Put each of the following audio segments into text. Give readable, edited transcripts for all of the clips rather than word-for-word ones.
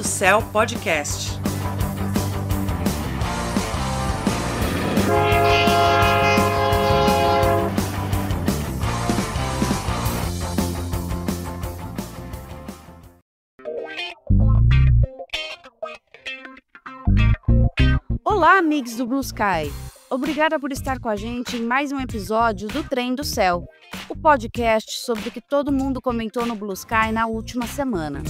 do Céu Podcast. Olá, amigos do Blue Sky! Obrigada por estar com a gente em mais um episódio do Trem do Céu, o podcast sobre o que todo mundo comentou no Blue Sky na última semana.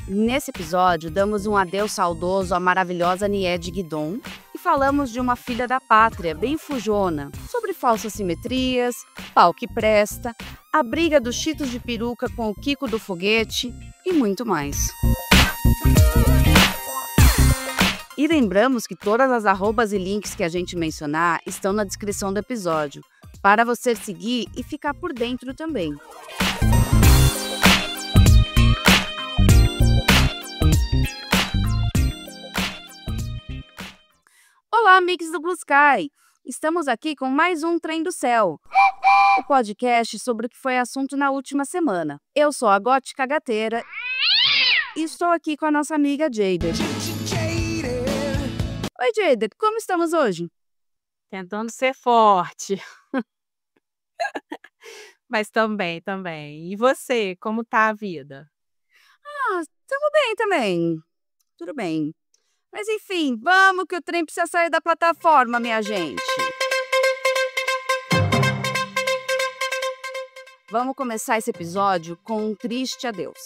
Nesse episódio, damos um adeus saudoso à maravilhosa Nied Guidon e falamos de uma filha da pátria bem fujona, sobre falsas simetrias, pau que presta, a briga dos Cheetos de peruca com o Kiko do foguete e muito mais. E lembramos que todas as arrobas e links que a gente mencionar estão na descrição do episódio, para você seguir e ficar por dentro também. Olá, amigos do Blue Sky! Estamos aqui com mais um Trem do Céu, o podcast sobre o que foi assunto na última semana. Eu sou a Gótica Gateira e estou aqui com a nossa amiga Jade. Oi, Jade, como estamos hoje? Tentando ser forte. Mas também. E você, como tá a vida? Estamos bem também. Tudo bem. Mas enfim, vamos que o trem precisa sair da plataforma, minha gente. Vamos começar esse episódio com um triste adeus.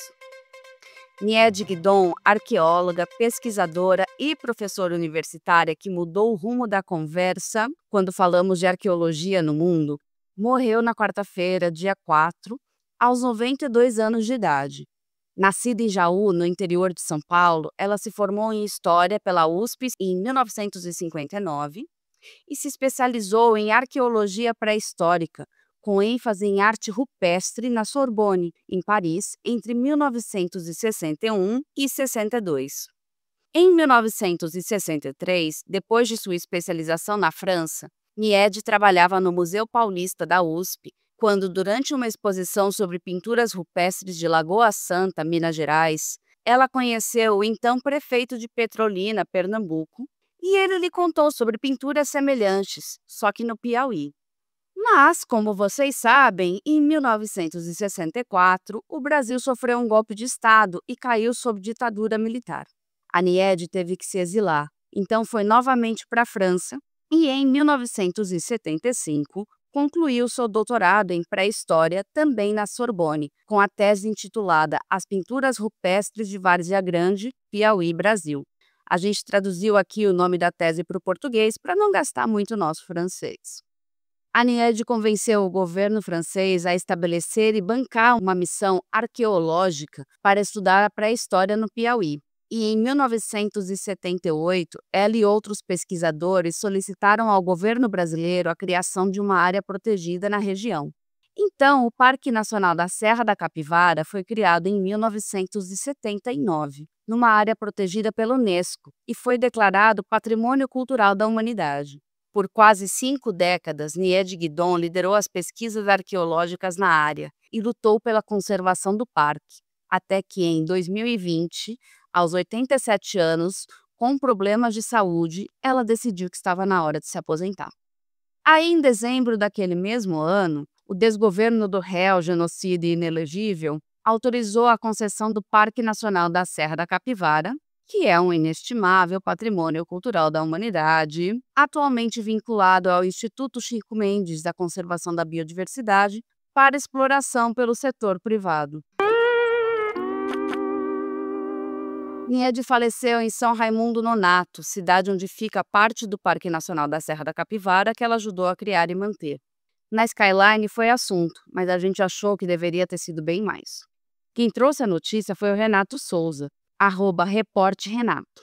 Nied Guidon, arqueóloga, pesquisadora e professora universitária que mudou o rumo da conversa quando falamos de arqueologia no mundo, morreu na quarta-feira, dia 4, aos 92 anos de idade. Nascida em Jaú, no interior de São Paulo, ela se formou em História pela USP em 1959 e se especializou em arqueologia pré-histórica, com ênfase em arte rupestre na Sorbonne, em Paris, entre 1961 e 62. Em 1963, depois de sua especialização na França, Nied trabalhava no Museu Paulista da USP, quando, durante uma exposição sobre pinturas rupestres de Lagoa Santa, Minas Gerais, ela conheceu o então prefeito de Petrolina, Pernambuco, e ele lhe contou sobre pinturas semelhantes, só que no Piauí. Mas, como vocês sabem, em 1964, o Brasil sofreu um golpe de Estado e caiu sob ditadura militar. A Nied teve que se exilar, então foi novamente para a França e, em 1975, concluiu seu doutorado em pré-história também na Sorbonne, com a tese intitulada As Pinturas Rupestres de Várzea Grande, Piauí, Brasil. A gente traduziu aqui o nome da tese para o português para não gastar muito nosso francês. A Nied convenceu o governo francês a estabelecer e bancar uma missão arqueológica para estudar a pré-história no Piauí. E em 1978, ela e outros pesquisadores solicitaram ao governo brasileiro a criação de uma área protegida na região. Então, o Parque Nacional da Serra da Capivara foi criado em 1979, numa área protegida pela Unesco, e foi declarado Patrimônio Cultural da Humanidade. Por quase 5 décadas, Nied Guidon liderou as pesquisas arqueológicas na área e lutou pela conservação do parque, até que em 2020, aos 87 anos, com problemas de saúde, ela decidiu que estava na hora de se aposentar. Aí, em dezembro daquele mesmo ano, o desgoverno do réu genocida inelegível autorizou a concessão do Parque Nacional da Serra da Capivara, que é um inestimável patrimônio cultural da humanidade, atualmente vinculado ao Instituto Chico Mendes da Conservação da Biodiversidade, para exploração pelo setor privado. Nied faleceu em São Raimundo Nonato, cidade onde fica parte do Parque Nacional da Serra da Capivara que ela ajudou a criar e manter. Na Skyline foi assunto, mas a gente achou que deveria ter sido bem mais. Quem trouxe a notícia foi o Renato Souza, @reporterenato.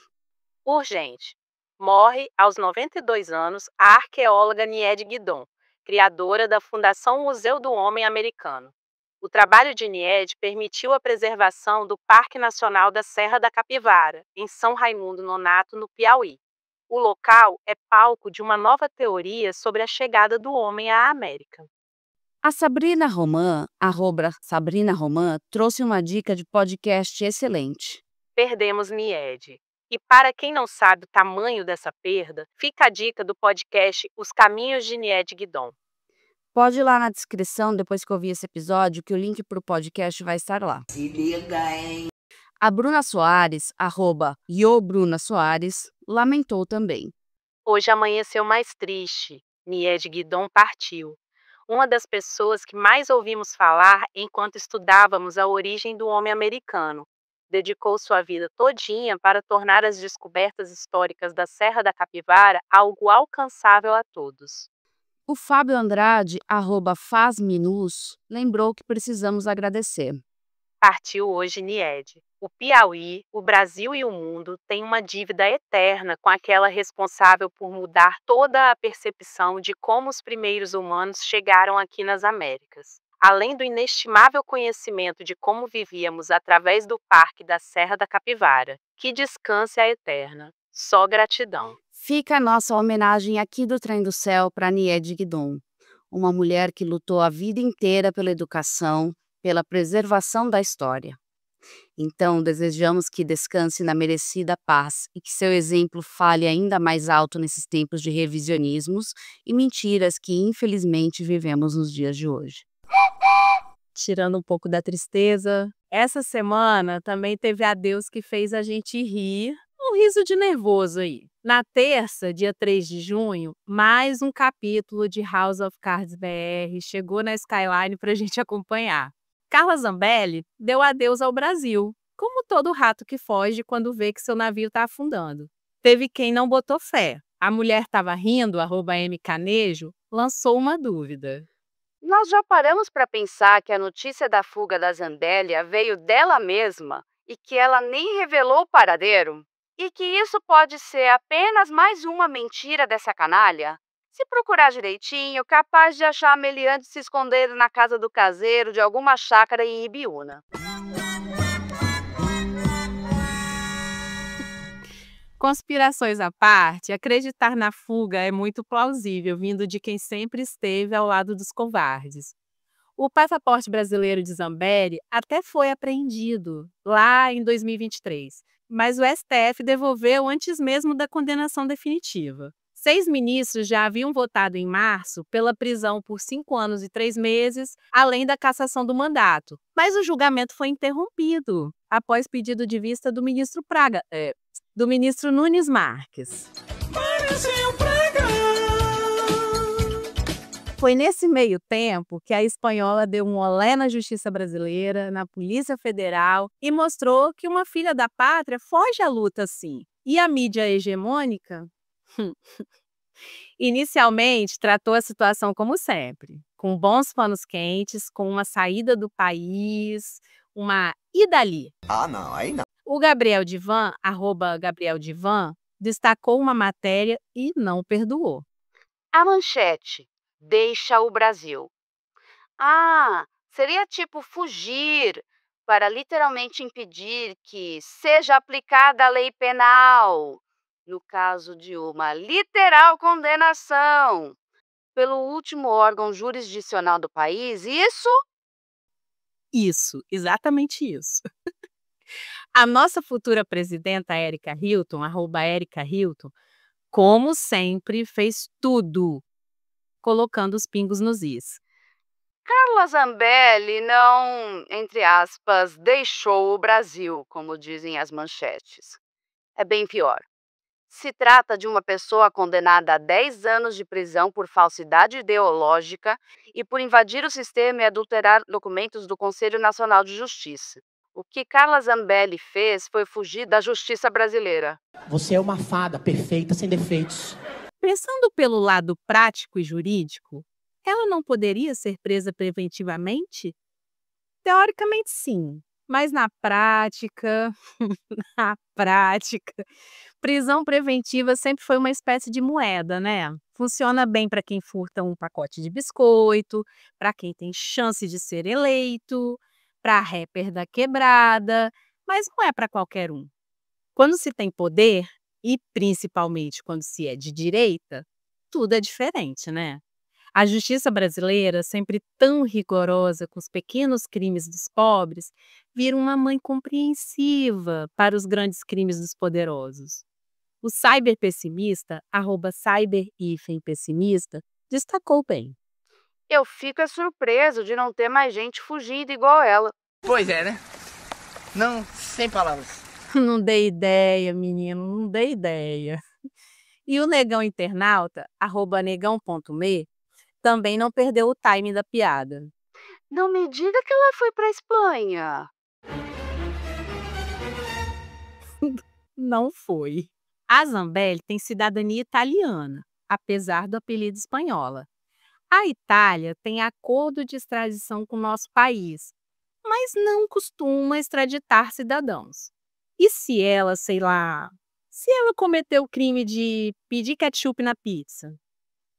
Urgente. Morre aos 92 anos a arqueóloga Nied Guidon, criadora da Fundação Museu do Homem Americano. O trabalho de Nied permitiu a preservação do Parque Nacional da Serra da Capivara, em São Raimundo Nonato, no Piauí. O local é palco de uma nova teoria sobre a chegada do homem à América. A Sabrina Romã, @SabrinaRomã, trouxe uma dica de podcast excelente. Perdemos Niede. E para quem não sabe o tamanho dessa perda, fica a dica do podcast Os Caminhos de Niede Guidon. Pode ir lá na descrição, depois que ouvir esse episódio, que o link para o podcast vai estar lá. Se liga, hein? A Bruna Soares, @YoBrunaSoares, lamentou também. Hoje amanheceu mais triste. Niede Guidon partiu. Uma das pessoas que mais ouvimos falar enquanto estudávamos a origem do homem americano. Dedicou sua vida todinha para tornar as descobertas históricas da Serra da Capivara algo alcançável a todos. O Fábio Andrade, @FazMinus, lembrou que precisamos agradecer. Partiu hoje Niede. O Piauí, o Brasil e o mundo têm uma dívida eterna com aquela responsável por mudar toda a percepção de como os primeiros humanos chegaram aqui nas Américas. Além do inestimável conhecimento de como vivíamos através do Parque da Serra da Capivara. Que descanse a eterna. Só gratidão. Fica a nossa homenagem aqui do Trem do Céu para Niede Guidon, uma mulher que lutou a vida inteira pela educação, pela preservação da história. Então, desejamos que descanse na merecida paz e que seu exemplo fale ainda mais alto nesses tempos de revisionismos e mentiras que, infelizmente, vivemos nos dias de hoje. Tirando um pouco da tristeza, essa semana também teve adeus que fez a gente rir, um riso de nervoso aí. Na terça, dia 3 de junho, mais um capítulo de House of Cards BR chegou na Skyline para a gente acompanhar. Carla Zambelli deu adeus ao Brasil, como todo rato que foge quando vê que seu navio está afundando. Teve quem não botou fé. A mulher estava rindo, @mcanejo, lançou uma dúvida. Nós já paramos para pensar que a notícia da fuga da Zambélia veio dela mesma e que ela nem revelou o paradeiro? E que isso pode ser apenas mais uma mentira dessa canalha? Se procurar direitinho, capaz de achar a meliante se escondendo na casa do caseiro de alguma chácara em Ibiúna. Conspirações à parte, acreditar na fuga é muito plausível, vindo de quem sempre esteve ao lado dos covardes. O passaporte brasileiro de Zambelli até foi apreendido lá em 2023, mas o STF devolveu antes mesmo da condenação definitiva. 6 ministros já haviam votado em março pela prisão por 5 anos e 3 meses, além da cassação do mandato. Mas o julgamento foi interrompido após pedido de vista do ministro do ministro Nunes Marques. Foi nesse meio tempo que a espanhola deu um olé na justiça brasileira, na Polícia Federal, e mostrou que uma filha da pátria foge à luta sim. E a mídia hegemônica? Inicialmente, tratou a situação como sempre, com bons panos quentes, com uma saída do país, uma e dali. Ah, não, aí não. O Gabriel Divan, @GabrielDivan, destacou uma matéria e não perdoou. A manchete: deixa o Brasil. Ah, seria tipo fugir, para literalmente impedir que seja aplicada a lei penal, no caso de uma literal condenação pelo último órgão jurisdicional do país. Isso, exatamente isso. A nossa futura presidenta Erika Hilton, @Erika Hilton, como sempre, fez tudo, colocando os pingos nos is. Carla Zambelli não, entre aspas, deixou o Brasil, como dizem as manchetes. É bem pior. Se trata de uma pessoa condenada a 10 anos de prisão por falsidade ideológica e por invadir o sistema e adulterar documentos do Conselho Nacional de Justiça. O que Carla Zambelli fez foi fugir da justiça brasileira. Você é uma fada perfeita, sem defeitos. Pensando pelo lado prático e jurídico, ela não poderia ser presa preventivamente? Teoricamente, sim. Mas na prática, prisão preventiva sempre foi uma espécie de moeda, né? Funciona bem para quem furta um pacote de biscoito, para quem tem chance de ser eleito, para rapper da quebrada, mas não é para qualquer um. Quando se tem poder, e principalmente quando se é de direita, tudo é diferente, né? A justiça brasileira, sempre tão rigorosa com os pequenos crimes dos pobres, vira uma mãe compreensiva para os grandes crimes dos poderosos. O cyberpessimista, @cyber-pessimista, destacou bem. Eu fico surpreso de não ter mais gente fugindo igual ela. Pois é, né? Não, sem palavras. Não dei ideia, menino, não dei ideia. E o negão internauta, @negão.me, também não perdeu o time da piada. Não me diga que ela foi pra Espanha. Não foi. A Zambelli tem cidadania italiana, apesar do apelido espanhola. A Itália tem acordo de extradição com o nosso país, mas não costuma extraditar cidadãos. E se ela, sei lá, se ela cometeu o crime de pedir ketchup na pizza?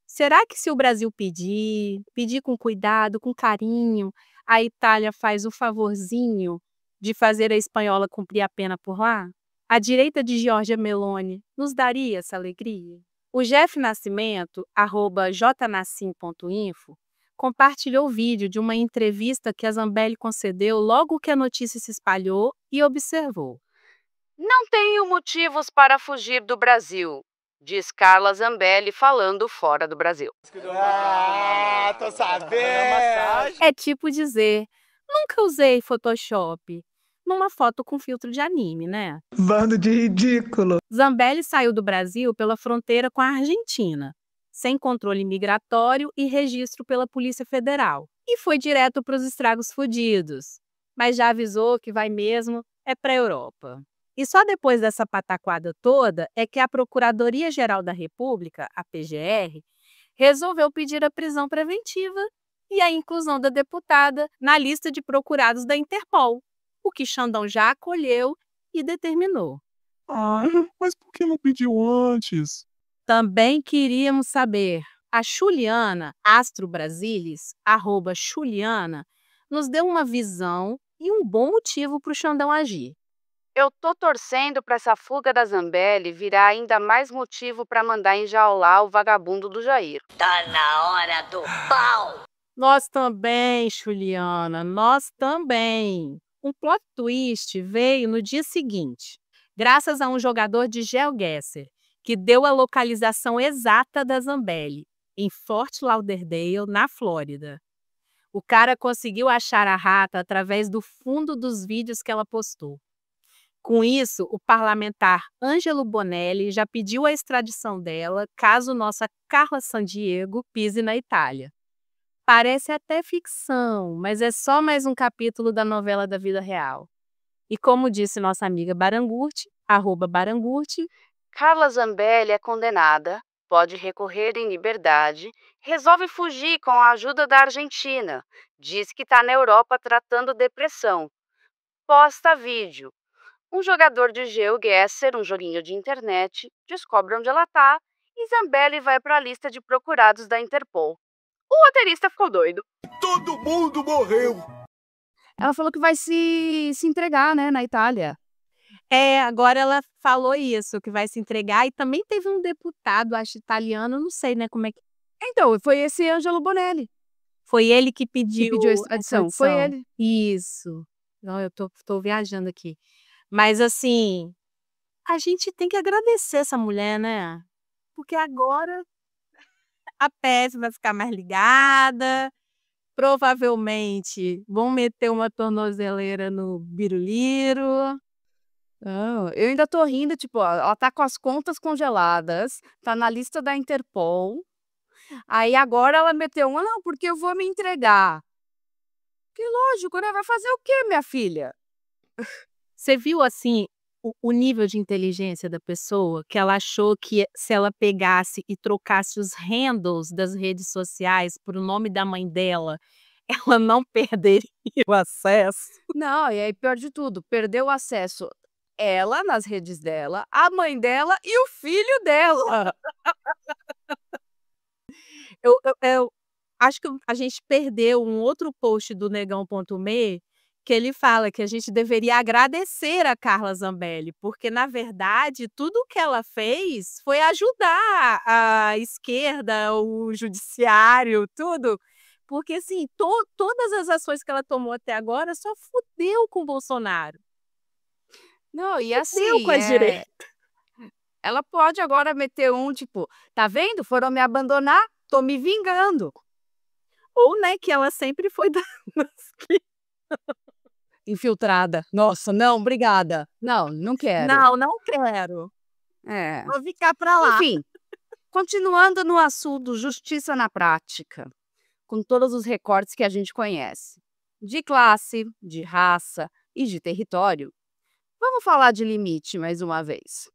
Será que se o Brasil pedir com cuidado, com carinho, a Itália faz o favorzinho de fazer a espanhola cumprir a pena por lá? A direita de Giorgia Meloni nos daria essa alegria? O Jeff Nascimento, @jnassim.info, compartilhou o vídeo de uma entrevista que a Zambelli concedeu logo que a notícia se espalhou e observou. Não tenho motivos para fugir do Brasil, diz Carla Zambelli falando fora do Brasil. Ah, tô sabendo. É tipo dizer, nunca usei Photoshop numa foto com filtro de anime, né? Bando de ridículo. Zambelli saiu do Brasil pela fronteira com a Argentina, sem controle migratório e registro pela Polícia Federal, e foi direto para os estragos fodidos, mas já avisou que vai mesmo é para a Europa. E só depois dessa pataquada toda é que a Procuradoria-Geral da República, a PGR, resolveu pedir a prisão preventiva e a inclusão da deputada na lista de procurados da Interpol, o que Xandão já acolheu e determinou. Mas por que não pediu antes? Também queríamos saber. A Xuliana, Astro Brasilis, @Xuliana, nos deu uma visão e um bom motivo para o Xandão agir. Eu tô torcendo para essa fuga da Zambelli virar ainda mais motivo para mandar enjaular o vagabundo do Jair. Tá na hora do pau. Nós também, Xuliana, nós também. Um plot twist veio no dia seguinte, graças a um jogador de GeoGuessr, que deu a localização exata da Zambelli, em Fort Lauderdale, na Flórida. O cara conseguiu achar a rata através do fundo dos vídeos que ela postou. Com isso, o parlamentar Ângelo Bonelli já pediu a extradição dela caso nossa Carla Sandiego pise na Itália. Parece até ficção, mas é só mais um capítulo da novela da vida real. E como disse nossa amiga Barangurti, @Barangurti, Carla Zambelli é condenada, pode recorrer em liberdade, resolve fugir com a ajuda da Argentina, diz que está na Europa tratando depressão. Posta vídeo. Um jogador de GeoGuessr, um joguinho de internet, descobre onde ela está e Zambelli vai para a lista de procurados da Interpol. O roteirista ficou doido. Todo mundo morreu! Ela falou que vai se entregar, né, na Itália. agora ela falou isso, que vai se entregar, e também teve um deputado, acho italiano, não sei, né, como é que... Então, foi esse Ângelo Bonelli Foi ele que que pediu pediu a extradição. Foi ele. Isso. Não, eu tô viajando aqui. Mas, assim, a gente tem que agradecer essa mulher, né? Porque agora a PF vai ficar mais ligada, provavelmente vão meter uma tornozeleira no biruliro. Não, eu ainda tô rindo, tipo, ó, ela tá com as contas congeladas, tá na lista da Interpol. Aí agora ela meteu uma, não, porque eu vou me entregar. Que lógico, né? Vai fazer o quê, minha filha? Você viu, assim, o nível de inteligência da pessoa, que ela achou que se ela pegasse e trocasse os handles das redes sociais por o nome da mãe dela, ela não perderia o acesso? Não, e aí pior de tudo, perdeu o acesso ela nas redes dela, a mãe dela e o filho dela. Eu acho que a gente perdeu um outro post do negão.me que ele fala que a gente deveria agradecer a Carla Zambelli, porque, na verdade, tudo o que ela fez foi ajudar a esquerda, o judiciário, tudo. Porque, assim, todas as ações que ela tomou até agora só fudeu com o Bolsonaro. Não, e Fudeu assim, com a direita. ela pode agora meter um tipo, tá vendo? Foram me abandonar, tô me vingando. Ou, né, que ela sempre foi da Infiltrada. Nossa, não, obrigada. Não, não quero. Não quero. É. Vou ficar pra lá. Enfim, continuando no assunto justiça na prática, com todos os recortes que a gente conhece, de classe, de raça e de território, vamos falar de limite mais uma vez.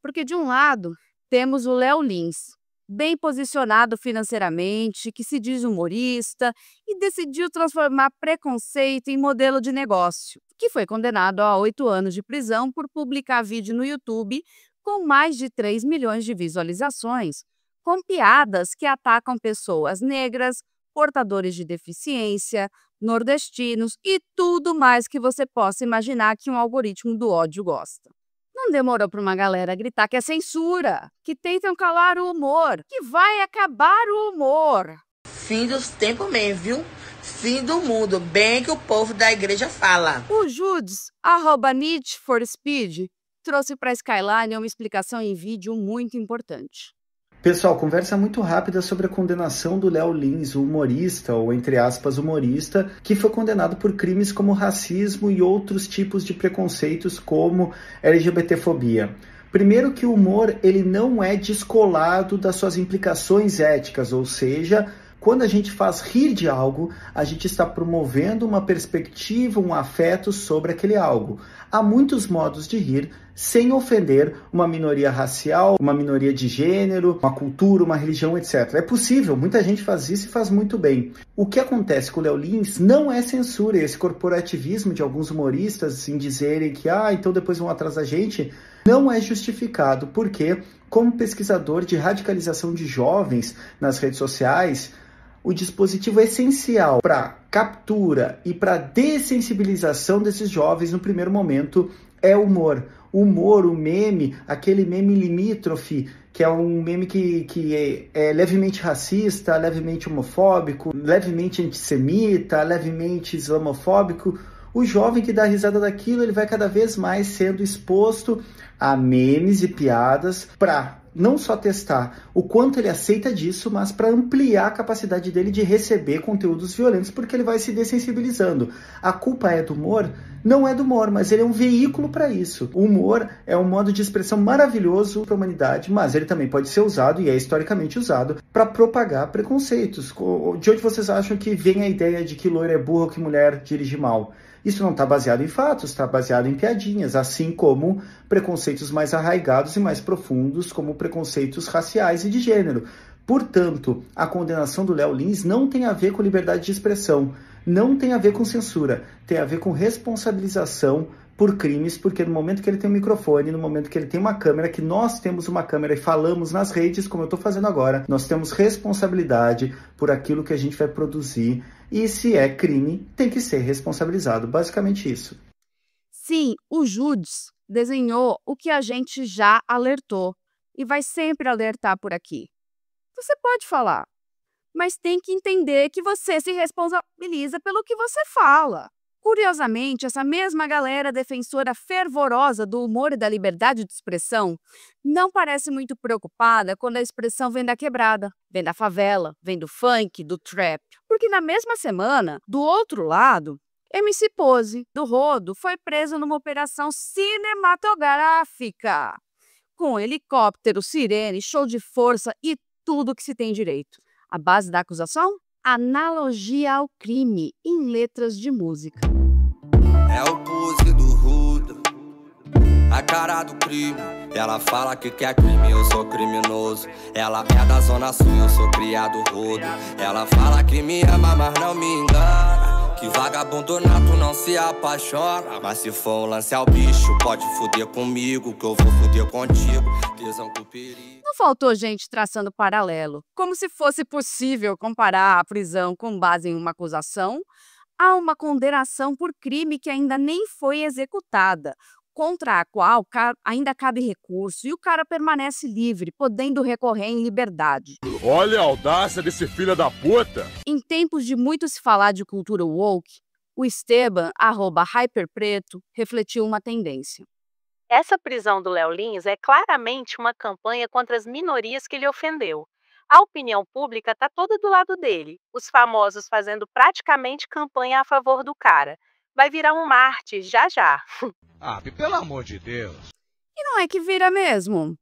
Porque, de um lado, temos o Léo Lins, bem posicionado financeiramente, que se diz humorista e decidiu transformar preconceito em modelo de negócio, que foi condenado a 8 anos de prisão por publicar vídeo no YouTube com mais de 3 milhões de visualizações, com piadas que atacam pessoas negras, portadores de deficiência, nordestinos e tudo mais que você possa imaginar que um algoritmo do ódio gosta. Não demorou para uma galera gritar que é censura, que tentam calar o humor, que vai acabar o humor. Fim dos tempos mesmo, viu? Fim do mundo, bem que o povo da igreja fala. O Judes, @Need for Speed, trouxe para a Skyline uma explicação em vídeo muito importante. Pessoal, conversa muito rápida sobre a condenação do Léo Lins, o humorista, ou entre aspas, humorista, que foi condenado por crimes como racismo e outros tipos de preconceitos como LGBTfobia. Primeiro que o humor ele não é descolado das suas implicações éticas, ou seja, quando a gente faz rir de algo, a gente está promovendo uma perspectiva, um afeto sobre aquele algo. Há muitos modos de rir sem ofender uma minoria racial, uma minoria de gênero, uma cultura, uma religião, etc. É possível, muita gente faz isso e faz muito bem. O que acontece com o Léo Lins não é censura, esse corporativismo de alguns humoristas em dizerem que, então depois vão atrás da gente, não é justificado, porque, como pesquisador de radicalização de jovens nas redes sociais, o dispositivo essencial para captura e para dessensibilização desses jovens no primeiro momento é o humor. O humor, o meme, aquele meme limítrofe, que é um meme que é levemente racista, levemente homofóbico, levemente antissemita, levemente islamofóbico. O jovem que dá risada daquilo, ele vai cada vez mais sendo exposto a memes e piadas para não só testar o quanto ele aceita disso, mas para ampliar a capacidade dele de receber conteúdos violentos, porque ele vai se dessensibilizando. A culpa é do humor? Não é do humor, mas ele é um veículo para isso. O humor é um modo de expressão maravilhoso para a humanidade, mas ele também pode ser usado, e é historicamente usado, para propagar preconceitos. De onde vocês acham que vem a ideia de que loira é burra ou que mulher dirige mal? Isso não está baseado em fatos, está baseado em piadinhas, assim como preconceitos mais arraigados e mais profundos, como preconceitos raciais e de gênero. Portanto, a condenação do Léo Lins não tem a ver com liberdade de expressão, não tem a ver com censura, tem a ver com responsabilização por crimes, porque no momento que ele tem um microfone, no momento que ele tem uma câmera, que nós temos uma câmera e falamos nas redes, como eu estou fazendo agora, nós temos responsabilidade por aquilo que a gente vai produzir, e se é crime, tem que ser responsabilizado, basicamente isso. Sim, o Judes desenhou o que a gente já alertou e vai sempre alertar por aqui. Você pode falar, mas tem que entender que você se responsabiliza pelo que você fala. Curiosamente, essa mesma galera defensora fervorosa do humor e da liberdade de expressão não parece muito preocupada quando a expressão vem da quebrada, vem da favela, vem do funk, do trap. Porque na mesma semana, do outro lado, MC Pose, do Rodo, foi preso numa operação cinematográfica, com helicóptero, sirene, show de força e tudo que se tem direito. A base da acusação? Analogia ao crime em letras de música. É o Pose do Rodo, a cara do crime. Ela fala que quer crime, eu sou criminoso. Ela é da zona sul, eu sou criado rodo. Ela fala que me ama, mas não me engana. Que vagabundo nato não se apaixona. Mas se for um lance ao bicho, pode fuder comigo, que eu vou fuder contigo. Tesão com perigo. Não faltou gente traçando paralelo, como se fosse possível comparar a prisão com base em uma acusação há uma condenação por crime que ainda nem foi executada, contra a qual ainda cabe recurso e o cara permanece livre, podendo recorrer em liberdade. Olha a audácia desse filho da puta! Em tempos de muito se falar de cultura woke, o Esteban, @hyperpreto, refletiu uma tendência. Essa prisão do Léo Lins é claramente uma campanha contra as minorias que ele ofendeu. A opinião pública está toda do lado dele, os famosos fazendo praticamente campanha a favor do cara. Vai virar um mártir já já. Ah, pelo amor de Deus. E não é que vira mesmo.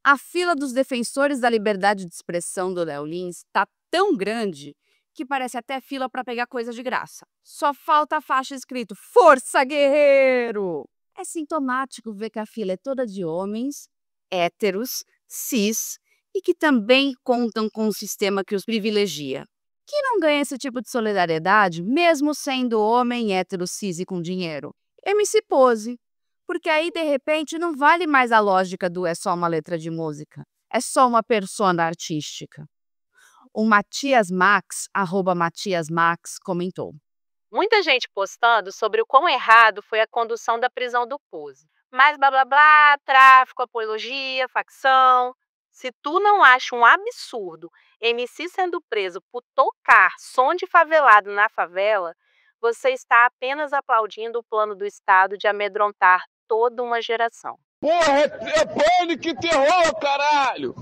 A fila dos defensores da liberdade de expressão do Léo Lins está tão grande que parece até fila para pegar coisa de graça. Só falta a faixa escrito Força Guerreiro! É sintomático ver que a fila é toda de homens, héteros, cis e que também contam com um sistema que os privilegia. Que não ganha esse tipo de solidariedade, mesmo sendo homem, hétero, cis e com dinheiro? MC Pose. Porque aí, de repente, não vale mais a lógica do é só uma letra de música. É só uma persona artística. O Matias Max, @MatiasMax, comentou. Muita gente postando sobre o quão errado foi a condução da prisão do Pose. Mas blá blá blá, tráfico, apologia, facção. Se tu não acha um absurdo MC sendo preso por tocar som de favelado na favela, você está apenas aplaudindo o plano do Estado de amedrontar toda uma geração. Porra, é pânico e terror, caralho!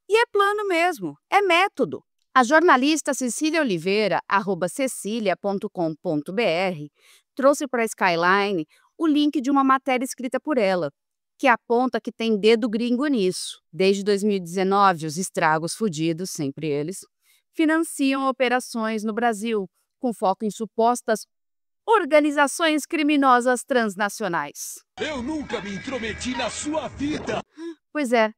E é plano mesmo, é método. A jornalista Cecília Oliveira, @cecilia.com.br, trouxe para a Skyline o link de uma matéria escrita por ela, que aponta que tem dedo gringo nisso. Desde 2019, os estragos fudidos, sempre eles, financiam operações no Brasil, com foco em supostas organizações criminosas transnacionais. Eu nunca me intrometi na sua vida! Pois é,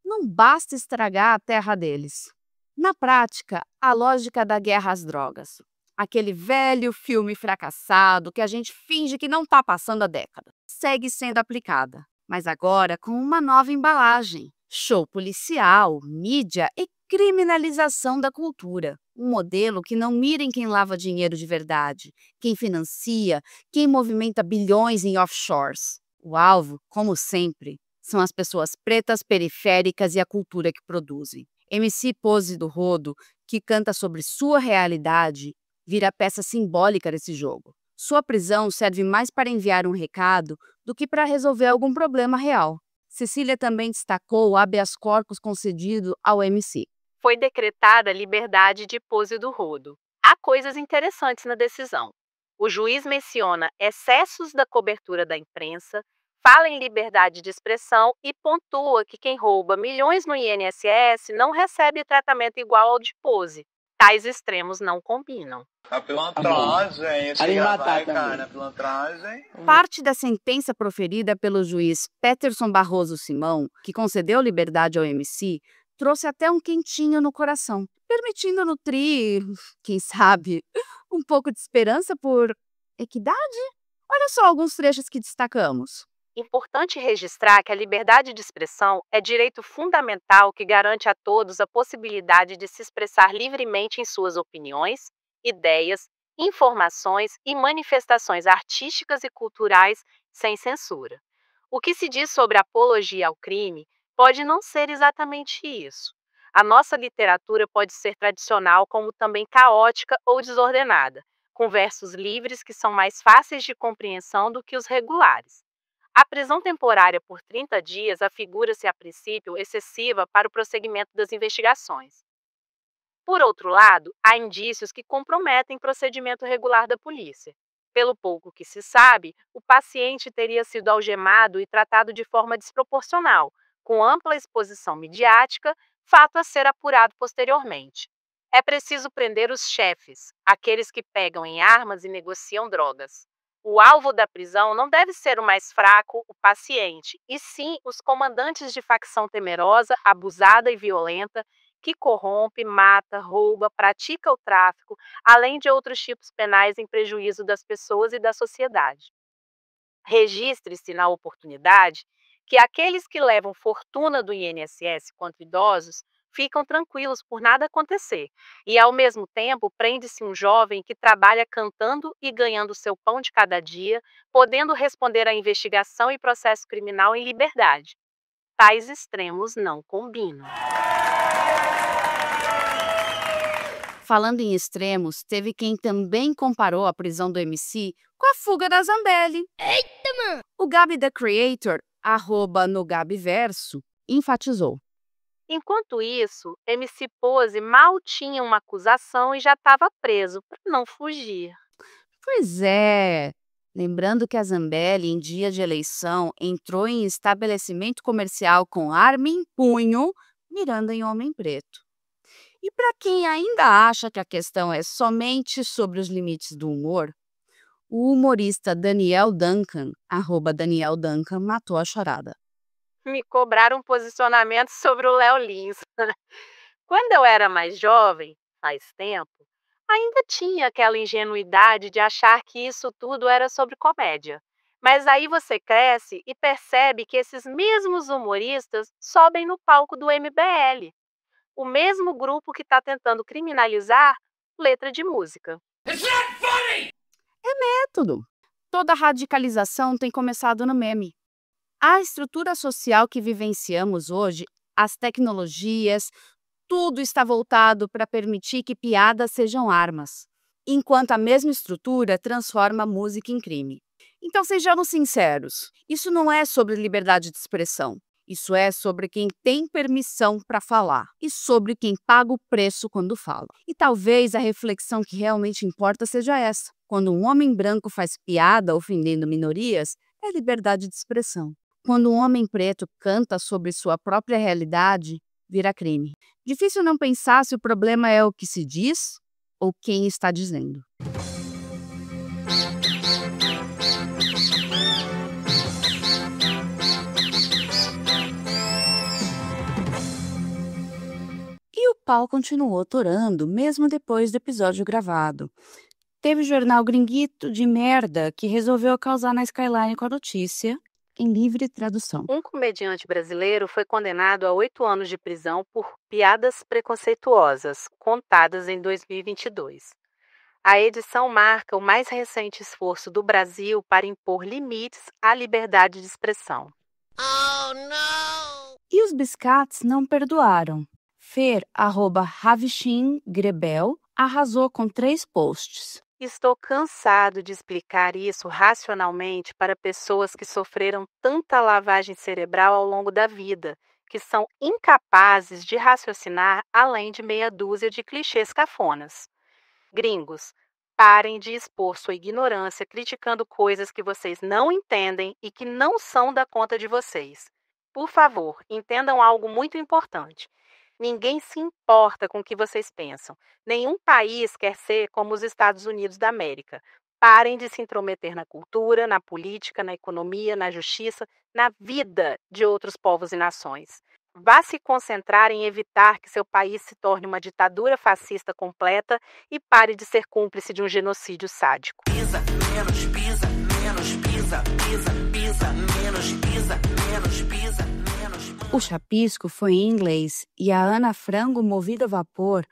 não basta estragar a terra deles. Na prática, a lógica da guerra às drogas. Aquele velho filme fracassado que a gente finge que não está passando há décadas. Segue sendo aplicada, mas agora com uma nova embalagem. Show policial, mídia e criminalização da cultura. Um modelo que não mira em quem lava dinheiro de verdade, quem financia, quem movimenta bilhões em offshores. O alvo, como sempre, são as pessoas pretas periféricas e a cultura que produzem. MC Pose do Rodo, que canta sobre sua realidade, vira peça simbólica desse jogo. Sua prisão serve mais para enviar um recado do que para resolver algum problema real. Cecília também destacou o habeas corpus concedido ao MC. Foi decretada a liberdade de Pose do Rodo. Há coisas interessantes na decisão. O juiz menciona excessos da cobertura da imprensa, fala em liberdade de expressão e pontua que quem rouba milhões no INSS não recebe tratamento igual ao de Pose. Tais extremos não combinam. A pilantragem, cara, pilantragem. Parte da sentença proferida pelo juiz Peterson Barroso Simão, que concedeu liberdade ao MC, trouxe até um quentinho no coração, permitindo nutrir, quem sabe, um pouco de esperança por equidade? Olha só alguns trechos que destacamos. Importante registrar que a liberdade de expressão é direito fundamental que garante a todos a possibilidade de se expressar livremente em suas opiniões, ideias, informações e manifestações artísticas e culturais sem censura. O que se diz sobre apologia ao crime pode não ser exatamente isso. A nossa literatura pode ser tradicional como também caótica ou desordenada, com versos livres que são mais fáceis de compreensão do que os regulares. A prisão temporária por 30 dias afigura-se a princípio excessiva para o prosseguimento das investigações. Por outro lado, há indícios que comprometem o procedimento regular da polícia. Pelo pouco que se sabe, o paciente teria sido algemado e tratado de forma desproporcional, com ampla exposição midiática, fato a ser apurado posteriormente. É preciso prender os chefes, aqueles que pegam em armas e negociam drogas. O alvo da prisão não deve ser o mais fraco, o paciente, e sim os comandantes de facção temerosa, abusada e violenta, que corrompe, mata, rouba, pratica o tráfico, além de outros tipos penais em prejuízo das pessoas e da sociedade. Registre-se, na oportunidade, que aqueles que levam fortuna do INSS contra idosos ficam tranquilos por nada acontecer. E, ao mesmo tempo, prende-se um jovem que trabalha cantando e ganhando seu pão de cada dia, podendo responder à investigação e processo criminal em liberdade. Tais extremos não combinam. Falando em extremos, teve quem também comparou a prisão do MC com a fuga da Zambelli. Eita, mano! O Gabi The Creator, @NoGabiverso, enfatizou. Enquanto isso, MC Pose mal tinha uma acusação e já estava preso para não fugir. Pois é. Lembrando que a Zambelli, em dia de eleição, entrou em estabelecimento comercial com arma em punho, mirando em homem preto. E para quem ainda acha que a questão é somente sobre os limites do humor, o humorista Daniel Duncan, @Daniel Duncan, matou a charada. Me cobraram um posicionamento sobre o Léo Lins. Quando eu era mais jovem, faz tempo, ainda tinha aquela ingenuidade de achar que isso tudo era sobre comédia. Mas aí você cresce e percebe que esses mesmos humoristas sobem no palco do MBL. O mesmo grupo que está tentando criminalizar letra de música. É método. Toda radicalização tem começado no meme. A estrutura social que vivenciamos hoje, as tecnologias, tudo está voltado para permitir que piadas sejam armas, enquanto a mesma estrutura transforma a música em crime. Então sejamos sinceros, isso não é sobre liberdade de expressão. Isso é sobre quem tem permissão para falar e sobre quem paga o preço quando fala. E talvez a reflexão que realmente importa seja essa. Quando um homem branco faz piada ofendendo minorias, é liberdade de expressão. Quando um homem preto canta sobre sua própria realidade, vira crime. Difícil não pensar se o problema é o que se diz ou quem está dizendo. E o pau continuou torando, mesmo depois do episódio gravado. Teve jornal gringuito de merda que resolveu causar na Skyline com a notícia, em livre tradução. Um comediante brasileiro foi condenado a 8 anos de prisão por piadas preconceituosas, contadas em 2022. A edição marca o mais recente esforço do Brasil para impor limites à liberdade de expressão. Oh, não! E os biscates não perdoaram. Fer, @Ravichin Grebel, arrasou com 3 posts. Estou cansado de explicar isso racionalmente para pessoas que sofreram tanta lavagem cerebral ao longo da vida, que são incapazes de raciocinar além de meia dúzia de clichês cafonas. Gringos, parem de expor sua ignorância criticando coisas que vocês não entendem e que não são da conta de vocês. Por favor, entendam algo muito importante. Ninguém se importa com o que vocês pensam. Nenhum país quer ser como os Estados Unidos da América. Parem de se intrometer na cultura, na política, na economia, na justiça, na vida de outros povos e nações. Vá se concentrar em evitar que seu país se torne uma ditadura fascista completa e pare de ser cúmplice de um genocídio sádico. Pisa, menos pisa, menos pisa, pisa, pisa, menos pisa, menos pisa, menos. O chapisco foi em inglês e a Ana Frango, movida a vapor,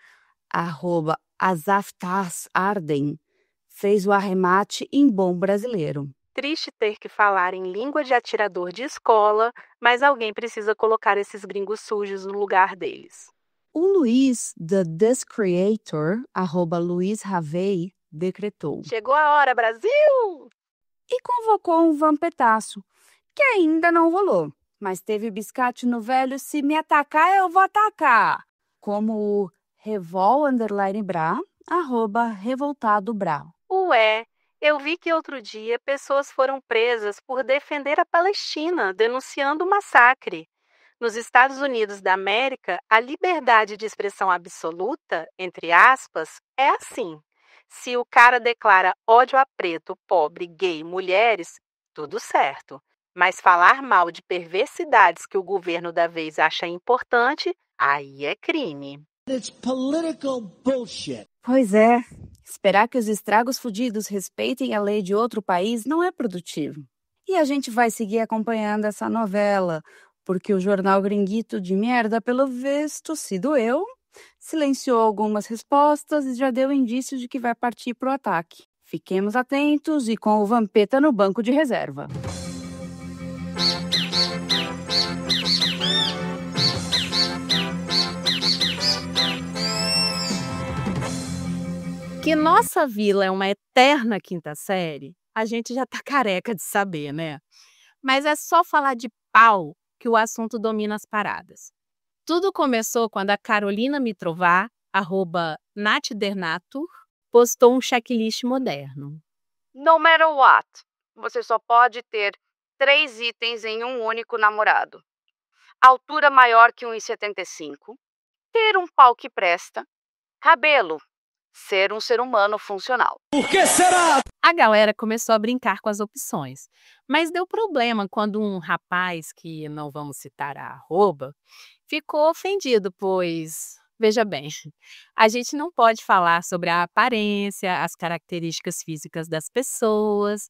@Azaftas Arden, fez o arremate em bom brasileiro. Triste ter que falar em língua de atirador de escola, mas alguém precisa colocar esses gringos sujos no lugar deles. O Luiz, The Creator, @LuizRavei, decretou. Chegou a hora, Brasil! E convocou um vampetaço, que ainda não rolou. Mas teve biscate no velho, se me atacar, eu vou atacar. Como o Revol_Bra, @RevoltadoBra. Ué, eu vi que outro dia pessoas foram presas por defender a Palestina, denunciando o massacre. Nos Estados Unidos da América, a liberdade de expressão absoluta, entre aspas, é assim. Se o cara declara ódio a preto, pobre, gay, mulheres, tudo certo. Mas falar mal de perversidades que o governo da vez acha importante, aí é crime. It's political bullshit. Pois é, esperar que os estragos fudidos respeitem a lei de outro país não é produtivo. E a gente vai seguir acompanhando essa novela, porque o jornal gringuito de merda, pelo visto, se doeu, silenciou algumas respostas e já deu indício de que vai partir pro ataque. Fiquemos atentos e com o Vampeta no banco de reserva. Que nossa vila é uma eterna quinta série, a gente já tá careca de saber, né? Mas é só falar de pau que o assunto domina as paradas. Tudo começou quando a Carolina Mitrová, @natdernatur, postou um checklist moderno. No matter what, você só pode ter 3 itens em um único namorado. Altura maior que 1,75, ter um pau que presta, cabelo, ser um ser humano funcional. Por que será? A galera começou a brincar com as opções, mas deu problema quando um rapaz, que não vamos citar a arroba, ficou ofendido, pois, veja bem, a gente não pode falar sobre a aparência, as características físicas das pessoas,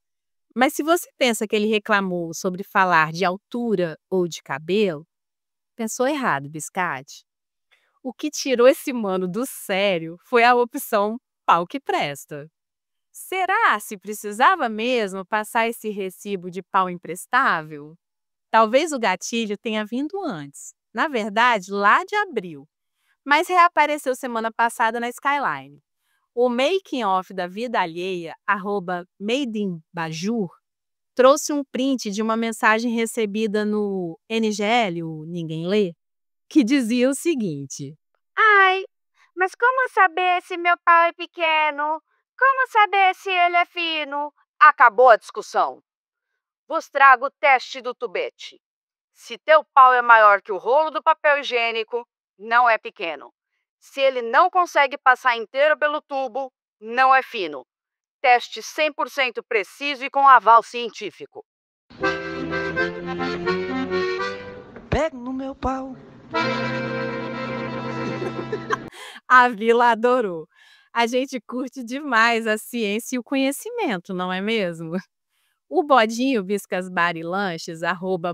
mas se você pensa que ele reclamou sobre falar de altura ou de cabelo, pensou errado, Biscate. O que tirou esse mano do sério foi a opção pau que presta. Será se precisava mesmo passar esse recibo de pau imprestável? Talvez o gatilho tenha vindo antes, na verdade, lá de abril, mas reapareceu semana passada na Skyline. O making of da vida alheia, @madeinbajur, trouxe um print de uma mensagem recebida no NGL, o Ninguém Lê, que dizia o seguinte: Ai, mas como saber se meu pau é pequeno? Como saber se ele é fino? Acabou a discussão. Vos trago o teste do tubete. Se teu pau é maior que o rolo do papel higiênico, não é pequeno. Se ele não consegue passar inteiro pelo tubo, não é fino. Teste 100% preciso e com aval científico. Pego no meu pau. A vila adorou. A gente curte demais a ciência e o conhecimento, não é mesmo? O Bodinho Viscas Bar e Lanches,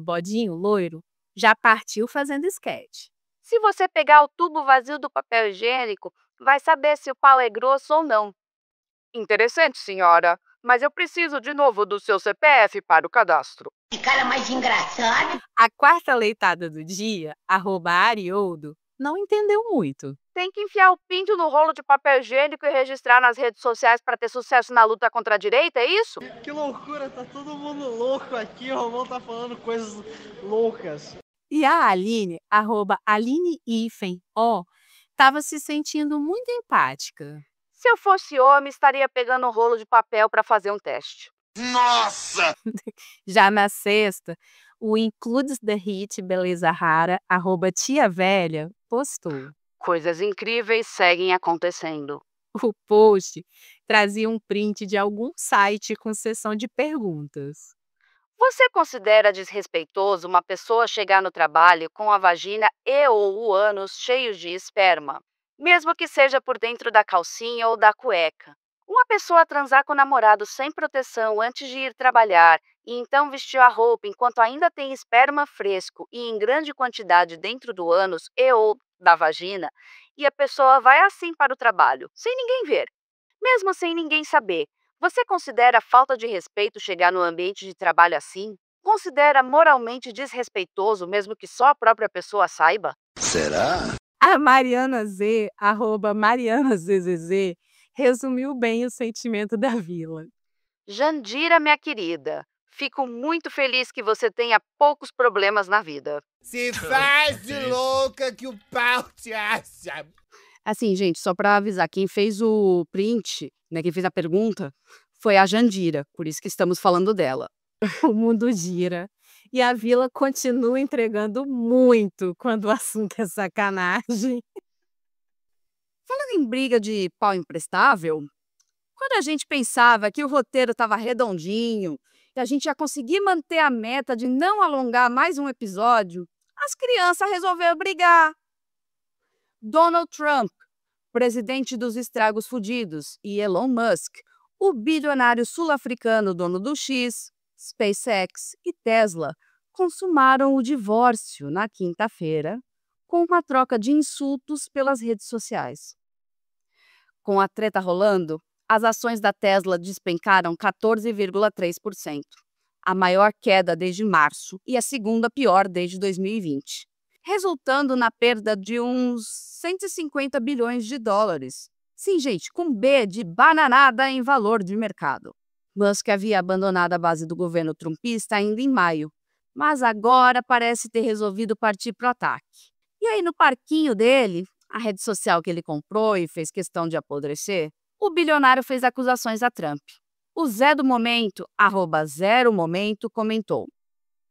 @bodinho loiro, já partiu fazendo sketch. Se você pegar o tubo vazio do papel higiênico, vai saber se o pau é grosso ou não. Interessante, senhora, mas eu preciso de novo do seu CPF para o cadastro. Que cara mais engraçado. A quarta leitada do dia, @arioldo, não entendeu muito. Tem que enfiar o pinto no rolo de papel higiênico e registrar nas redes sociais para ter sucesso na luta contra a direita, é isso? Que loucura, tá todo mundo louco aqui, o Romão tá falando coisas loucas. E a Aline, @AlineIfen-O, estava se sentindo muito empática. Se eu fosse homem, estaria pegando um rolo de papel para fazer um teste. Nossa! Já na sexta, o Includes the Hit Beleza Rara, @tiavelha, postou. Coisas incríveis seguem acontecendo. O post trazia um print de algum site com seção de perguntas. Você considera desrespeitoso uma pessoa chegar no trabalho com a vagina e ou o ânus cheios de esperma, mesmo que seja por dentro da calcinha ou da cueca? Uma pessoa transar com o namorado sem proteção antes de ir trabalhar e então vestir a roupa enquanto ainda tem esperma fresco e em grande quantidade dentro do ânus e ou da vagina, e a pessoa vai assim para o trabalho, sem ninguém ver, mesmo sem ninguém saber. Você considera falta de respeito chegar no ambiente de trabalho assim? Considera moralmente desrespeitoso mesmo que só a própria pessoa saiba? Será? A Mariana Z, @MarianaZZZ, resumiu bem o sentimento da vila. Jandira, minha querida, fico muito feliz que você tenha poucos problemas na vida. Se faz de louca que o pau te acha. Assim, gente, só para avisar, quem fez o print, né, quem fez a pergunta, foi a Jandira, por isso que estamos falando dela. O mundo gira e a vila continua entregando muito quando o assunto é sacanagem. Falando em briga de pau imprestável, quando a gente pensava que o roteiro estava redondinho e a gente ia conseguir manter a meta de não alongar mais um episódio, as crianças resolveram brigar. Donald Trump, presidente dos estragos fudidos, e Elon Musk, o bilionário sul-africano dono do X, SpaceX e Tesla, consumaram o divórcio na quinta-feira, com uma troca de insultos pelas redes sociais. Com a treta rolando, as ações da Tesla despencaram 14,3%, a maior queda desde março e a segunda pior desde 2020, resultando na perda de uns 150 bilhões de dólares. Sim, gente, com B de bananada em valor de mercado. Musk havia abandonado a base do governo trumpista ainda em maio, mas agora parece ter resolvido partir para o ataque. E aí, no parquinho dele, a rede social que ele comprou e fez questão de apodrecer, o bilionário fez acusações a Trump. O Zé do Momento, @ZeroMomento, comentou: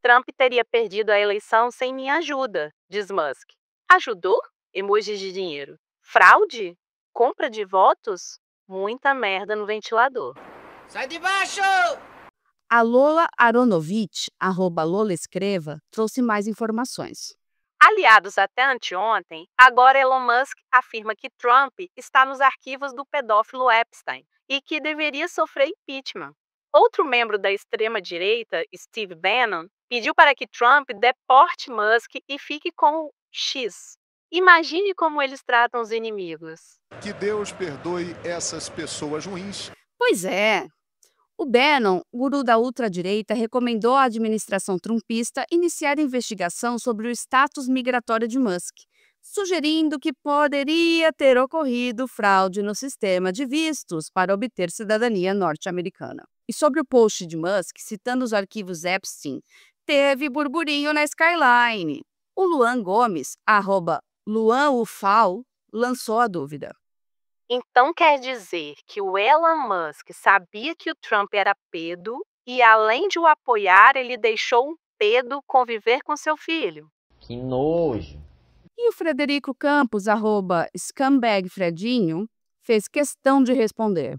Trump teria perdido a eleição sem minha ajuda, diz Musk. Ajudou? Emojis de dinheiro. Fraude? Compra de votos? Muita merda no ventilador. Sai de baixo! A Lola Aronovitch, @LolaEscreva, trouxe mais informações. Aliados até anteontem, agora Elon Musk afirma que Trump está nos arquivos do pedófilo Epstein e que deveria sofrer impeachment. Outro membro da extrema-direita, Steve Bannon, pediu para que Trump deporte Musk e fique com o X. Imagine como eles tratam os inimigos. Que Deus perdoe essas pessoas ruins. Pois é. O Bannon, guru da ultradireita, recomendou à administração trumpista iniciar investigação sobre o status migratório de Musk, sugerindo que poderia ter ocorrido fraude no sistema de vistos para obter cidadania norte-americana. E sobre o post de Musk, citando os arquivos Epstein, teve burburinho na Skyline. O Luan Gomes, @LuanUFAL, lançou a dúvida. Então quer dizer que o Elon Musk sabia que o Trump era pedo e, além de o apoiar, ele deixou um pedo conviver com seu filho? Que nojo! E o Frederico Campos, @ScumbagFredinho, fez questão de responder.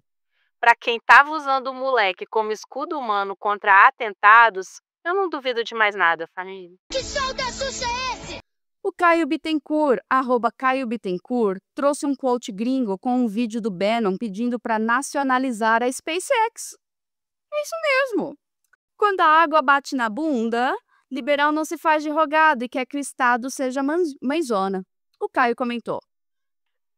Para quem estava usando o moleque como escudo humano contra atentados, eu não duvido de mais nada, família. Que show da Xuxa é esse? O Caio Bittencourt, @CaioBittencourt, trouxe um quote gringo com um vídeo do Bannon pedindo para nacionalizar a SpaceX. É isso mesmo. Quando a água bate na bunda, liberal não se faz de rogado e quer que o Estado seja mãezona. O Caio comentou: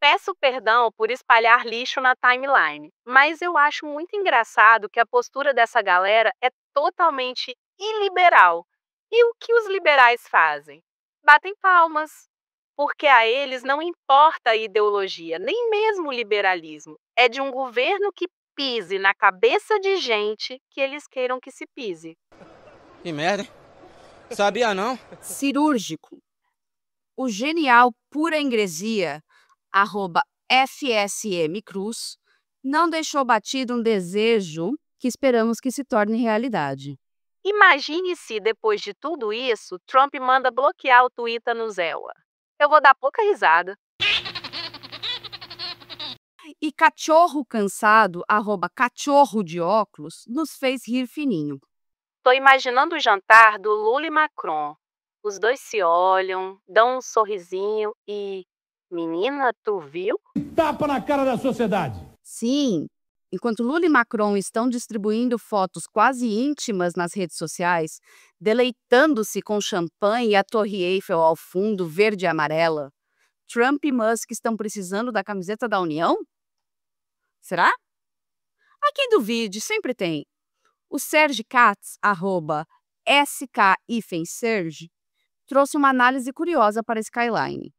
Peço perdão por espalhar lixo na timeline, mas eu acho muito engraçado que a postura dessa galera é totalmente iliberal. E o que os liberais fazem? Batem palmas, porque a eles não importa a ideologia, nem mesmo o liberalismo. É de um governo que pise na cabeça de gente que eles queiram que se pise. Que merda, hein? Sabia não? Cirúrgico. O genial Pura Ingresia, @FSM Cruz, não deixou batido um desejo que esperamos que se torne realidade. Imagine se, depois de tudo isso, Trump manda bloquear o Twitter no Zewa. Eu vou dar pouca risada. E cachorro cansado, @cachorro de óculos, nos fez rir fininho. Tô imaginando o jantar do Lula e Macron. Os dois se olham, dão um sorrisinho e... Menina, tu viu? Tapa na cara da sociedade. Sim. Enquanto Lula e Macron estão distribuindo fotos quase íntimas nas redes sociais, deleitando-se com champanhe e a Torre Eiffel ao fundo verde e amarela, Trump e Musk estão precisando da camiseta da União? Será? Há quem duvide, sempre tem. O Serge Katz, @SK-Serge, trouxe uma análise curiosa para a Skyline.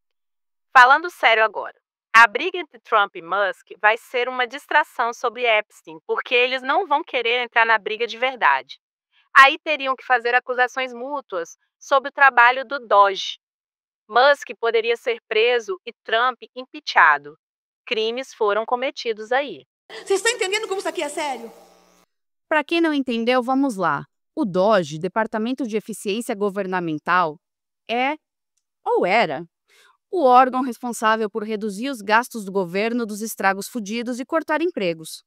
Falando sério agora. A briga entre Trump e Musk vai ser uma distração sobre Epstein, porque eles não vão querer entrar na briga de verdade. Aí teriam que fazer acusações mútuas sobre o trabalho do Doge. Musk poderia ser preso e Trump impeachado. Crimes foram cometidos aí. Você está entendendo como isso aqui é sério? Para quem não entendeu, vamos lá. O DOGE, Departamento de Eficiência Governamental, é, ou era, o órgão responsável por reduzir os gastos do governo dos estragos fudidos e cortar empregos.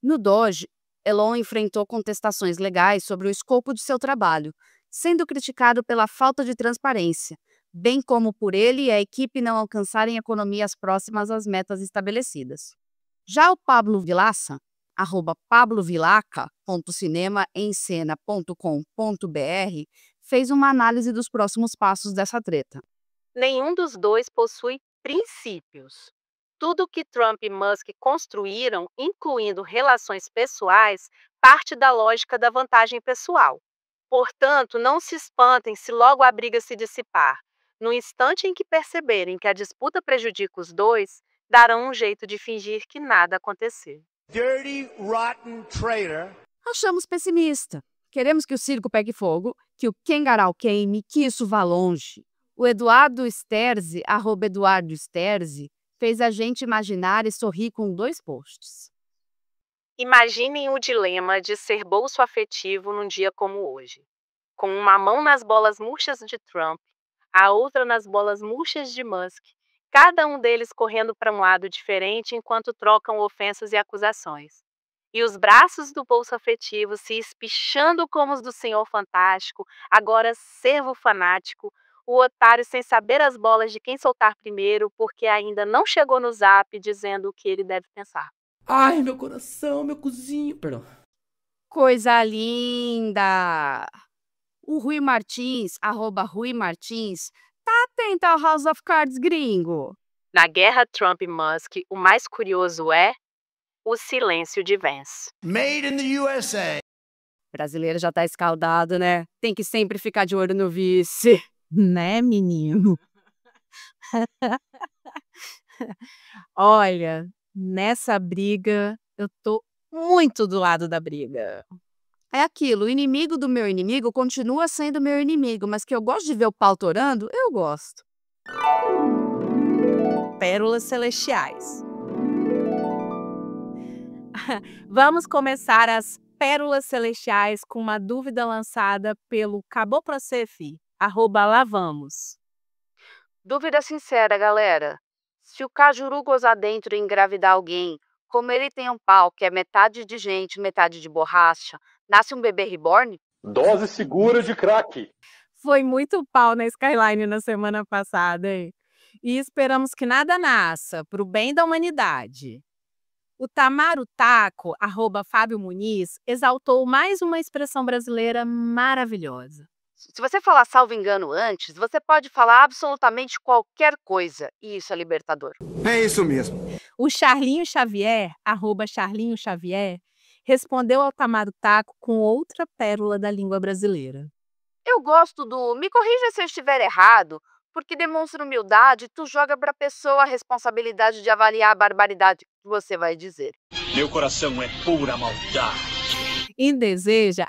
No DOGE, Elon enfrentou contestações legais sobre o escopo de seu trabalho, sendo criticado pela falta de transparência, bem como por ele e a equipe não alcançarem economias próximas às metas estabelecidas. Já o Pablo Vilaça, @pablovilaca.cinemaemcena.com.br, fez uma análise dos próximos passos dessa treta. Nenhum dos dois possui princípios. Tudo que Trump e Musk construíram, incluindo relações pessoais, parte da lógica da vantagem pessoal. Portanto, não se espantem se logo a briga se dissipar. No instante em que perceberem que a disputa prejudica os dois, darão um jeito de fingir que nada aconteceu. Dirty, rotten traitor. Achamos pessimista. Queremos que o circo pegue fogo, que o Kengarau queime, que isso vá longe. O Eduardo Sterzi, @EduardoSterzi, fez a gente imaginar e sorrir com 2 posts. Imaginem o dilema de ser bolso afetivo num dia como hoje. Com uma mão nas bolas murchas de Trump, a outra nas bolas murchas de Musk, cada um deles correndo para um lado diferente enquanto trocam ofensas e acusações. E os braços do bolso afetivo se espichando como os do Senhor Fantástico, agora servo fanático, o otário sem saber as bolas de quem soltar primeiro porque ainda não chegou no zap dizendo o que ele deve pensar. Ai, meu coração, meu cozinho. Perdão. Coisa linda! O Rui Martins, @RuiMartins, tá atento ao House of Cards gringo. Na guerra Trump e Musk, o mais curioso é o silêncio de Vance. Made in the USA. Brasileiro já tá escaldado, né? Tem que sempre ficar de olho no vice. Né, menino? Olha, nessa briga, eu tô muito do lado da briga. É aquilo, o inimigo do meu inimigo continua sendo meu inimigo, mas que eu gosto de ver o pau torando, eu gosto. Pérolas celestiais. Vamos começar as pérolas celestiais com uma dúvida lançada pelo Acabou Pra Ser Fi, @lavamos. Dúvida sincera, galera. Se o Cajuru gozar dentro e engravidar alguém, como ele tem um pau que é metade de gente, metade de borracha, nasce um bebê reborn? Dose segura de crack. Foi muito pau na Skyline na semana passada, hein? E esperamos que nada nasça, pro bem da humanidade. O Tamaro Taco, @Fábio Muniz, exaltou mais uma expressão brasileira maravilhosa. Se você falar salvo engano antes, você pode falar absolutamente qualquer coisa, e isso é libertador. É isso mesmo. O Charlinho Xavier, @Charlinho Xavier, respondeu ao Tamaro Taco com outra pérola da língua brasileira. Eu gosto do "me corrija se eu estiver errado", porque demonstra humildade e tu joga pra pessoa a responsabilidade de avaliar a barbaridade que você vai dizer. Meu coração é pura maldade. Indeseja,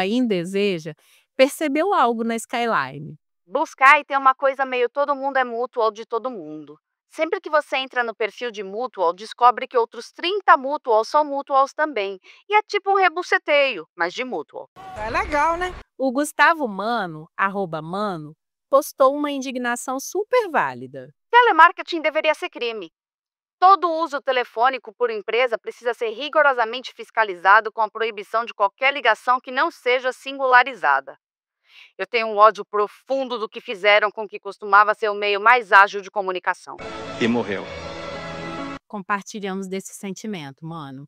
@Indeseja, percebeu algo na Skyline. Buscar e tem uma coisa meio todo mundo é mutual de todo mundo. Sempre que você entra no perfil de mutual, descobre que outros 30 mutuals são mutuals também. E é tipo um rebuceteio, mas de mutual. É legal, né? O Gustavo Mano, @Mano, postou uma indignação super válida. Telemarketing deveria ser crime. Todo uso telefônico por empresa precisa ser rigorosamente fiscalizado com a proibição de qualquer ligação que não seja singularizada. Eu tenho um ódio profundo do que fizeram com o que costumava ser o meio mais ágil de comunicação. E morreu. Compartilhamos desse sentimento, mano.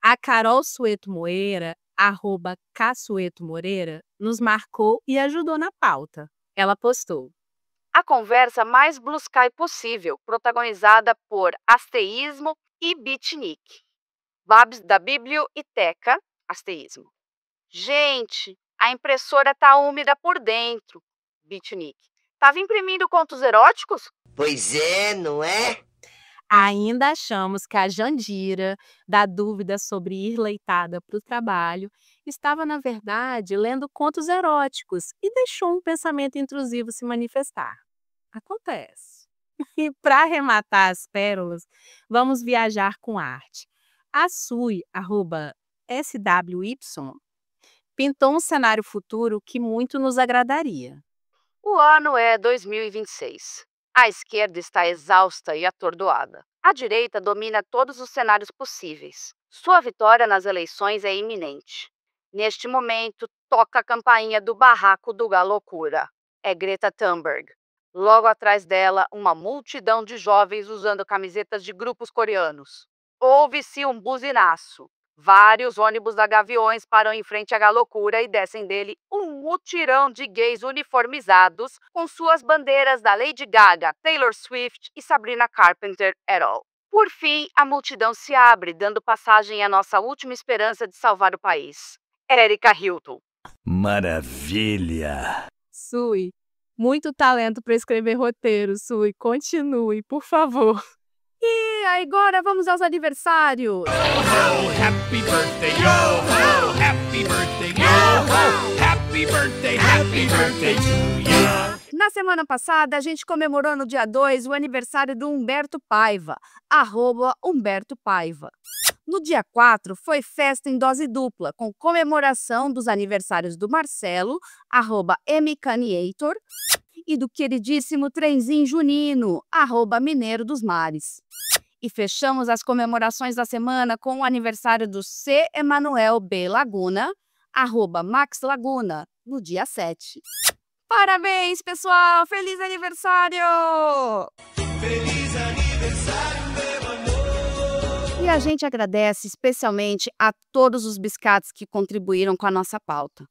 A Carol Sueto Moreira, @Casueto Moreira, nos marcou e ajudou na pauta. Ela postou: A conversa mais blue sky possível, protagonizada por asteísmo e beatnik. Babs da biblioteca, asteísmo. Gente, a impressora tá úmida por dentro, beatnik. Tava imprimindo contos eróticos? Pois é, não é? Ainda achamos que a Jandira, da dúvida sobre ir leitada para o trabalho, estava, na verdade, lendo contos eróticos e deixou um pensamento intrusivo se manifestar. Acontece. E para arrematar as pérolas, vamos viajar com arte. A Sui, @SWY, pintou um cenário futuro que muito nos agradaria. O ano é 2026. A esquerda está exausta e atordoada. A direita domina todos os cenários possíveis. Sua vitória nas eleições é iminente. Neste momento, toca a campainha do barraco do Galocura. É Greta Thunberg. Logo atrás dela, uma multidão de jovens usando camisetas de grupos coreanos. Ouve-se um buzinaço. Vários ônibus da Gaviões param em frente à Galocura e descem dele um mutirão de gays uniformizados com suas bandeiras da Lady Gaga, Taylor Swift e Sabrina Carpenter et al. Por fim, a multidão se abre, dando passagem à nossa última esperança de salvar o país, Erika Hilton. Maravilha! Sui, muito talento para escrever roteiro, Sui. Continue, por favor. E agora vamos aos aniversários. Happy birthday, yo-ho! Happy birthday, yo-ho! Happy birthday to you! Na semana passada, a gente comemorou no dia 2 o aniversário do Humberto Paiva, @HumbertoPaiva. No dia 4, foi festa em dose dupla, com comemoração dos aniversários do Marcelo, @MCaniator, e do queridíssimo Trenzinho Junino, @Mineiro dos Mares. E fechamos as comemorações da semana com o aniversário do C. Emanuel B. Laguna, @MaxLaguna, no dia 7. Parabéns, pessoal! Feliz aniversário! Feliz aniversário, meu amor! E a gente agradece especialmente a todos os biscates que contribuíram com a nossa pauta.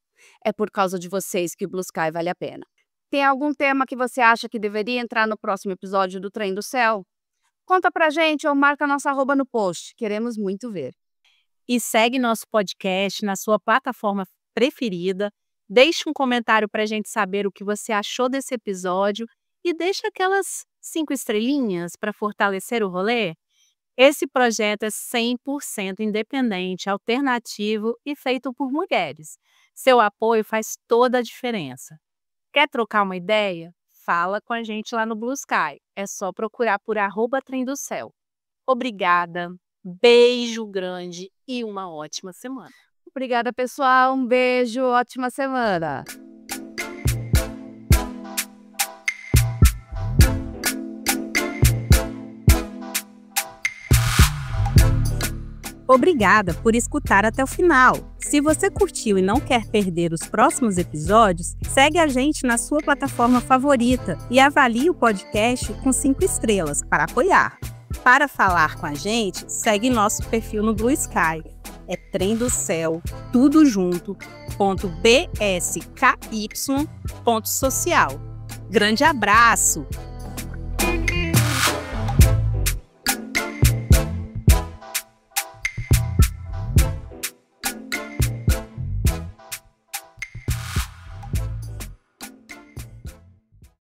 É por causa de vocês que o Blue Sky vale a pena. Tem algum tema que você acha que deveria entrar no próximo episódio do Trem do Céu? Conta pra gente ou marca nossa arroba no post. Queremos muito ver. E segue nosso podcast na sua plataforma preferida. Deixe um comentário pra gente saber o que você achou desse episódio e deixa aquelas 5 estrelinhas para fortalecer o rolê. Esse projeto é 100% independente, alternativo e feito por mulheres. Seu apoio faz toda a diferença. Quer trocar uma ideia? Fala com a gente lá no Blue Sky. É só procurar por @tremdocéu. Obrigada, beijo grande e uma ótima semana. Obrigada, pessoal. Um beijo, ótima semana. Obrigada por escutar até o final. Se você curtiu e não quer perder os próximos episódios, segue a gente na sua plataforma favorita e avalie o podcast com 5 estrelas para apoiar. Para falar com a gente, segue nosso perfil no Blue Sky. É Trem do Céu, tudo junto, .bsky.social. Grande abraço!